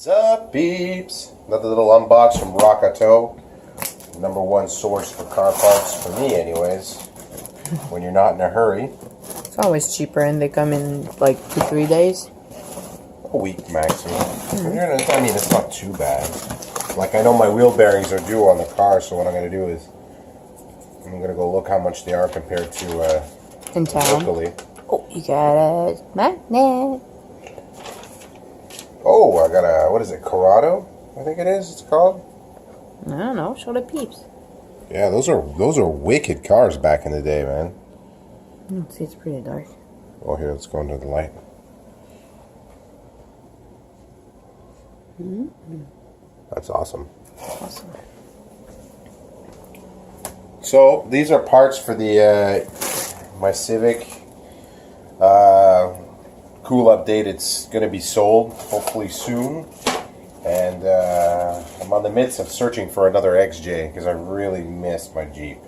Sup, Peeps? Another little unbox from Rockato. #1 source for car parts, for me anyways, when you're not in a hurry. It's always cheaper and they come in like 2-3 days. A week maximum. I mean, it's not too bad. Like, I know my wheel bearings are due on the car, so what I'm going to do is I'm going to go look how much they are compared to in town. locally. Oh, you got a magnet. Oh, I got a, what is it, Corrado? I think it is, it's called. I don't know, show the Peeps. Yeah, those are wicked cars back in the day, man. See, it's pretty dark. Oh, here, let's go under the light. That's awesome. Awesome. So these are parts for the my Civic. Cool update. It's going to be sold hopefully soon, and I'm on the midst of searching for another XJ because I really missed my Jeep.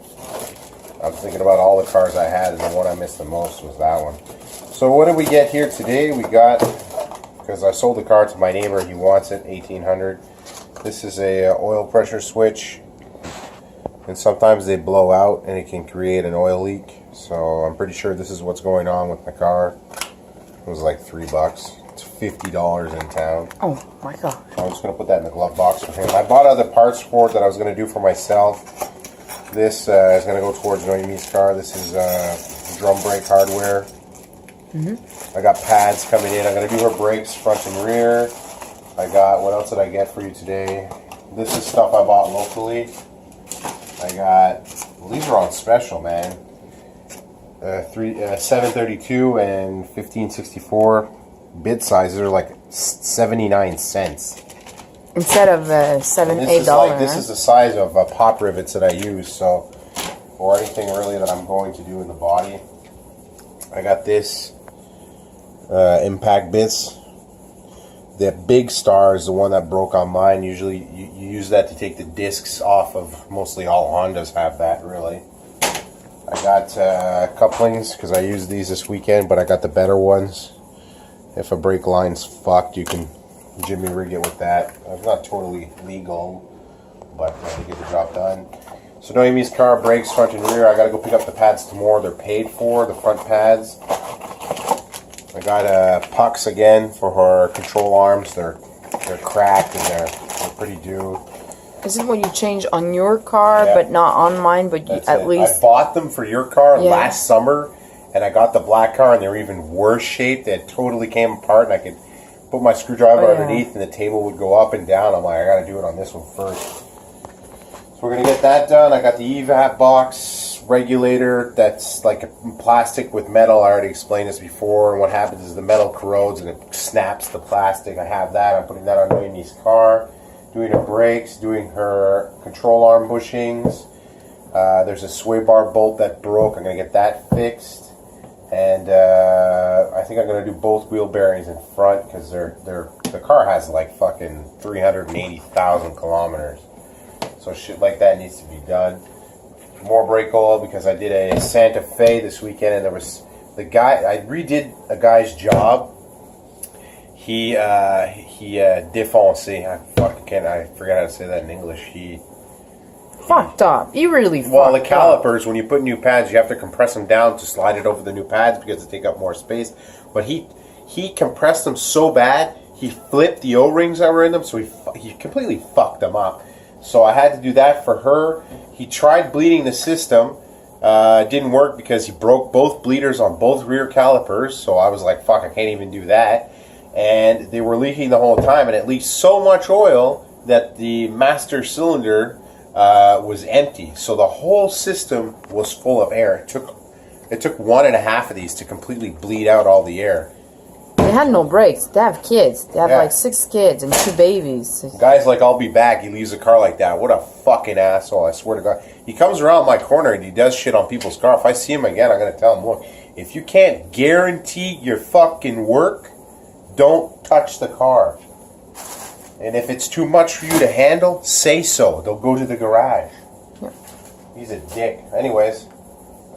I'm thinking about all the cars I had, and the one I missed the most was that one. So what did we get here today? We got, because I sold the car to my neighbor, he wants it, 1800. This is a oil pressure switch, and sometimes they blow out and it can create an oil leak. So I'm pretty sure this is what's going on with my car. It was like $3. It's $50 in town. Oh my god. So I'm just going to put that in the glove box for him. I bought other parts for it that I was going to do for myself. This is going to go towards Noemi's car. This is drum brake hardware. I got pads coming in. I'm going to do her brakes front and rear. I got, what else did I get for you today? This is stuff I bought locally. I got, well, these are on special, man. 732 and 1564 bit sizes are like 79 cents. Instead of $7-8. This is the size of pop rivets that I use, so, or anything really that I'm going to do in the body. I got this impact bits. The big star is the one that broke on mine. Usually you use that to take the discs off of, mostly all Hondas have that really. I got couplings because I used these this weekend, but I got the better ones. If a brake line's fucked, you can jimmy rig it with that. It's not totally legal, but to get the job done. So Noemi's car, brakes front and rear. I gotta go pick up the pads tomorrow. They're paid for, the front pads. I got pucks again for her control arms. They're cracked and they're pretty due. Isn't what you change on your car, but not on mine, but at least... I bought them for your car last summer, and I got the black car, and they were even worse shaped. They totally came apart, and I could put my screwdriver underneath, and the table would go up and down. I'm like, I got to do it on this one first. So we're going to get that done. I got the EVAP box regulator that's like a plastic with metal. I already explained this before, and what happens is the metal corrodes, and it snaps the plastic. I have that. I'm putting that on Noemi's car. Doing her brakes, doing her control arm bushings. There's a sway bar bolt that broke. I'm going to get that fixed. And I think I'm going to do both wheel bearings in front because the car has like fucking 380,000 kilometers. So shit like that needs to be done. More brake oil because I did a Santa Fe this weekend, and there was the guy, I redid a guy's job. He défoncé. I forgot how to say that in English. He fucked up. You really fucked up. Well, the calipers, when you put new pads, you have to compress them down to slide it over the new pads because they take up more space. But he compressed them so bad, he flipped the O-rings that were in them, so he completely fucked them up. So I had to do that for her. He tried bleeding the system. It didn't work because he broke both bleeders on both rear calipers. So I was like, fuck, I can't even do that. And they were leaking the whole time, and it leaked so much oil that the master cylinder was empty. So the whole system was full of air. It took 1.5 of these to completely bleed out all the air. They had no brakes. They have kids. They have like 6 kids and 2 babies. Guy's like, I'll be back. He leaves a car like that. What a fucking asshole, I swear to God. He comes around my corner and he does shit on people's car. If I see him again, I'm going to tell him, look, if you can't guarantee your fucking work, don't touch the car. And if it's too much for you to handle, say so. They'll go to the garage. Yep. He's a dick. Anyways,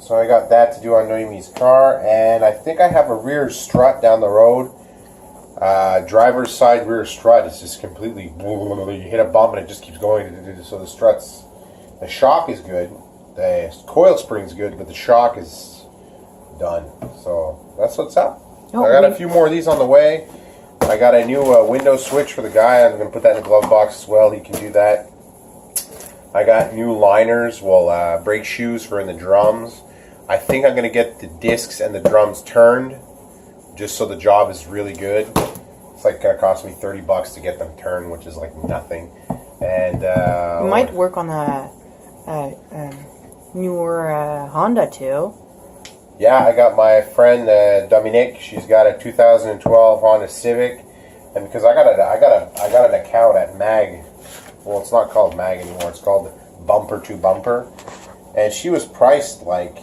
so I got that to do on Noemi's car, and I think I have a rear strut down the road. Driver's side rear strut is just completely. You hit a bump and it just keeps going. So the struts, the shock is good. The coil spring's good, but the shock is done. So that's what's up. Oh, I got a few more of these on the way. I got a new window switch for the guy. I'm going to put that in the glove box as well. He can do that. I got new liners, brake shoes for in the drums. I think I'm going to get the discs and the drums turned, just so the job is really good. It's like going to cost me $30 to get them turned, which is like nothing. And you might work on a newer Honda too. Yeah, I got my friend Dominique. She's got a 2012 Honda Civic, and because I got an account at Mag. Well, it's not called Mag anymore. It's called Bumper to Bumper, and she was priced like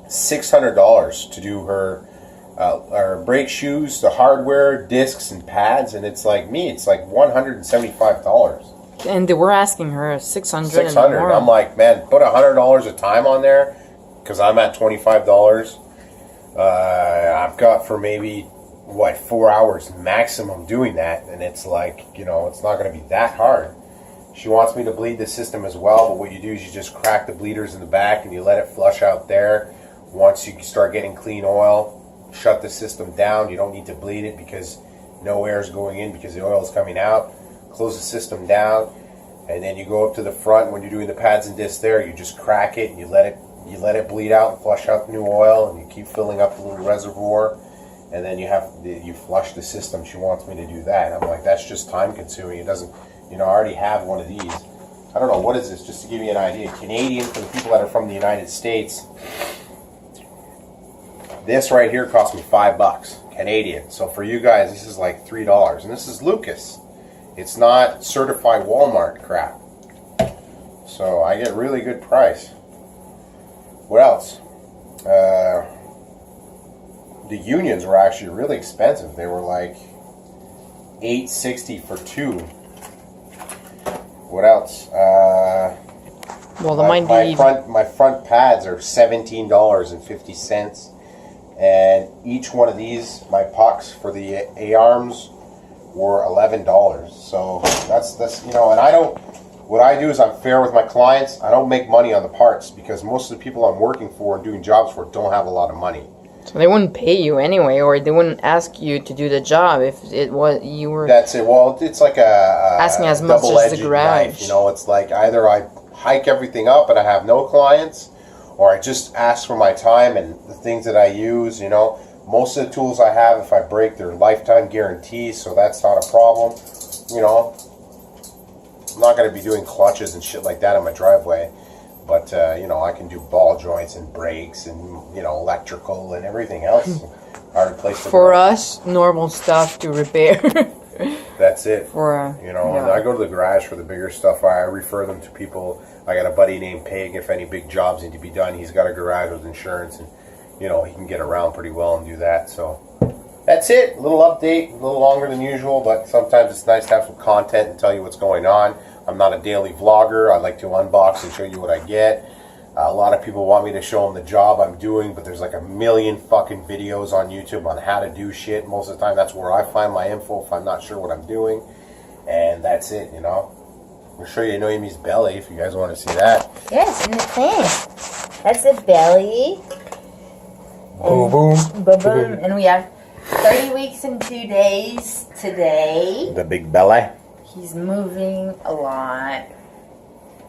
$600 to do her brake shoes, the hardware, discs, and pads, and it's like it's like $175. And they were asking her 600. 600. I'm like, man, put $100 a time on there, because I'm at $25. I've got for maybe 4 hours maximum doing that, and it's like, it's not going to be that hard. She wants me to bleed the system as well, but what you do is you just crack the bleeders in the back and you let it flush out there. Once you start getting clean oil, shut the system down. You don't need to bleed it because no air is going in because the oil is coming out. Close the system down, and then you go up to the front. When you're doing the pads and discs there, you just crack it and you let it bleed out and flush out the new oil, and you keep filling up the little reservoir, and then you flush the system. She wants me to do that. I'm like, that's just time consuming. It doesn't, I already have one of these. I don't know, what is this, just to give you an idea. Canadian, for the people that are from the United States, this right here cost me $5 Canadian. So for you guys, this is like $3, and this is Lucas. It's not certified Walmart crap. So I get really good price. What else? The unions were actually really expensive. They were like $8.60 for two. What else? My front pads are $17.50, and each one of these, my pucks for the A-arms, were $11. So that's and I don't. What I do is I'm fair with my clients. I don't make money on the parts because most of the people I'm working for and doing jobs for don't have a lot of money. So they wouldn't pay you anyway, or they wouldn't ask you to do the job if it was you were. That's it. Well, it's like a asking as much as the garage. Knife, it's like either I hike everything up and I have no clients, or I just ask for my time and the things that I use. Most of the tools I have, if I break, they're lifetime guarantees, so that's not a problem. I'm not going to be doing clutches and shit like that in my driveway. But, I can do ball joints and brakes and, electrical and everything else. I replace the For us, normal stuff to repair. That's it. And I go to the garage for the bigger stuff. I refer them to people. I got a buddy named Pig. If any big jobs need to be done, he's got a garage with insurance. And, he can get around pretty well and do that. So that's it. A little update. A little longer than usual. But sometimes it's nice to have some content and tell you what's going on. I'm not a daily vlogger. I like to unbox and show you what I get. A lot of people want me to show them the job I'm doing, but there's like a million fucking videos on YouTube on how to do shit. Most of the time, that's where I find my info if I'm not sure what I'm doing. And that's it, I'll show you Noemi's belly if you guys want to see that. Yes, in the thing. That's a belly. Boom, boom. Boom, boom. And we have 30 weeks and 2 days today. The big belly. He's moving a lot.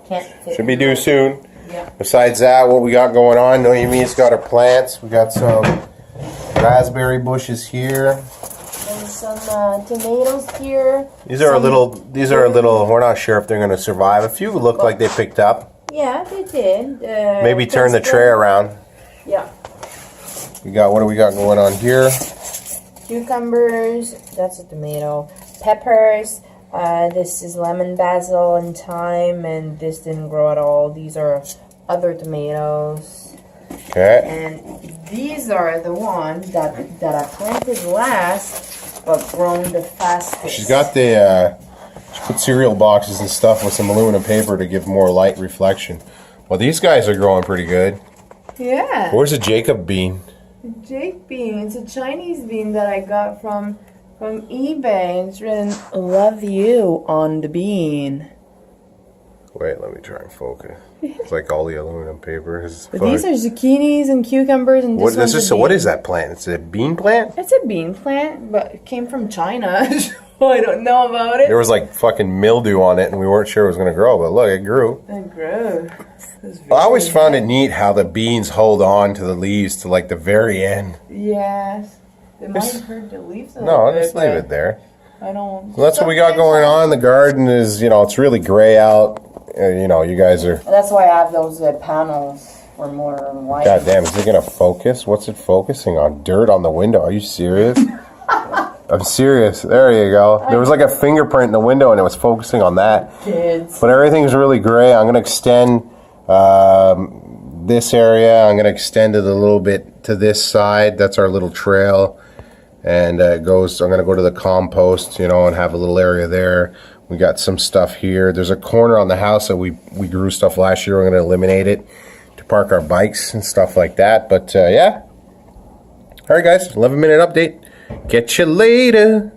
Can't fit. Should be due soon. Yeah. Besides that, what we got going on, Noemi's got her plants. We got some raspberry bushes here. And some tomatoes here. These are a little, we're not sure if they're going to survive. A few look like they picked up. Yeah, they did. Maybe turn the tray around. Yeah. What do we got going on here? Cucumbers. That's a tomato. Peppers. This is lemon, basil, and thyme, and this didn't grow at all. These are other tomatoes. Okay. And these are the ones that I planted last, but grown the fastest. She's got she put cereal boxes and stuff with some aluminum paper to give more light reflection. Well, these guys are growing pretty good. Yeah. Where's a Jacob bean? Jake bean. It's a Chinese bean that I got from From eBay. It's written, love you on the bean. Wait, let me try and focus. It's like all the aluminum paper. But these are zucchinis and cucumbers and what is that plant? It's a bean plant? It's a bean plant, but it came from China. I don't know about it. There was like fucking mildew on it and we weren't sure it was going to grow, but look, it grew. It grew. I always found it neat how the beans hold on to the leaves to like the very end. Yes. It might hurt the leaves a No, little bit, just leave it there. I don't... So that's what we got going on. The garden is, it's really gray out. You guys are... That's why I have those panels for more white. God damn, is it going to focus? What's it focusing on? Dirt on the window. Are you serious? I'm serious. There you go. There was like a fingerprint in the window and it was focusing on that. Kids. But everything's really gray. I'm going to extend this area. I'm going to extend it a little bit to this side. That's our little trail. And I'm going to go to the compost, and have a little area there. We got some stuff here. There's a corner on the house that we grew stuff last year. We're going to eliminate it to park our bikes and stuff like that. But yeah. All right, guys. 11-minute update. Catch you later.